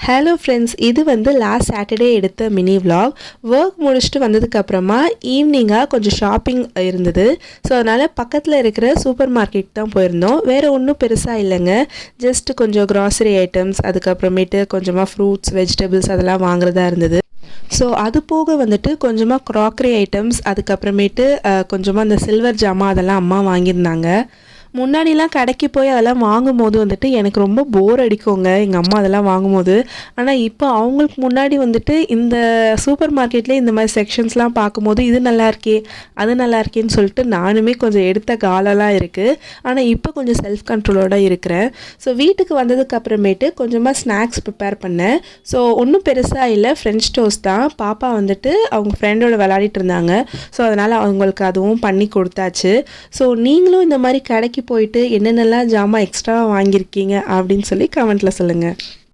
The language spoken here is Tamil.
ஹலோ ஃப்ரெண்ட்ஸ், இது வந்து லாஸ்ட் சாட்டர்டே எடுத்த மினி vlog. ஒர்க் முடிச்சுட்டு வந்ததுக்கப்புறமா ஈவினிங்காக கொஞ்சம் ஷாப்பிங் இருந்தது. ஸோ அதனால் பக்கத்தில் இருக்கிற சூப்பர் மார்க்கெட் தான் போயிருந்தோம். வேறு ஒன்றும் பெருசாக இல்லைங்க. ஜஸ்ட் கொஞ்சம் க்ராசரி ஐட்டம்ஸ், அதுக்கப்புறமேட்டு கொஞ்சமாக ஃப்ரூட்ஸ், வெஜிடபிள்ஸ் அதெல்லாம் வாங்குறதா இருந்தது. ஸோ அது போக வந்துட்டு கொஞ்சமாக க்ராக்கரி ஐட்டம்ஸ், அதுக்கப்புறமேட்டு கொஞ்சமாக அந்த சில்வர் ஜாமான் அதெல்லாம் அம்மா வாங்கியிருந்தாங்க. முன்னாடிலாம் கடைக்கு போய் அதெல்லாம் வாங்கும்போது வந்துட்டு எனக்கு ரொம்ப போர் அடிக்குங்க எங்கள் அம்மா அதெல்லாம் வாங்கும்போது. ஆனால் இப்போ அவங்களுக்கு முன்னாடி வந்துட்டு இந்த சூப்பர் மார்க்கெட்லேயே இந்த மாதிரி செக்ஷன்ஸ்லாம் பார்க்கும்போது இது நல்லா இருக்கே, அது நல்லா இருக்கேன்னு சொல்லிட்டு நானுமே கொஞ்சம் எடுத்த காலெல்லாம் இருக்குது. ஆனால் இப்போ கொஞ்சம் செல்ஃப் கண்ட்ரோலோடு இருக்கிறேன். ஸோ வீட்டுக்கு வந்ததுக்கு அப்புறமேட்டு கொஞ்சமாக ஸ்நாக்ஸ் ப்ரிப்பேர் பண்ணேன். ஸோ ஒன்றும் பெருசாக இல்லை, ஃப்ரெஞ்ச் டோஸ்ட் தான். பாப்பா வந்துட்டு அவங்க ஃப்ரெண்டோட விளையாடிட்டு இருந்தாங்க. ஸோ அதனால் அவங்களுக்கு அதுவும் பண்ணி கொடுத்தாச்சு. ஸோ நீங்களும் இந்த மாதிரி கடைக்கு போயிட்டு என்னென்னலாம் ஜாமான் எக்ஸ்ட்ராவாக வாங்கியிருக்கீங்க அப்படின்னு சொல்லி கமெண்ட்டில் சொல்லுங்கள்.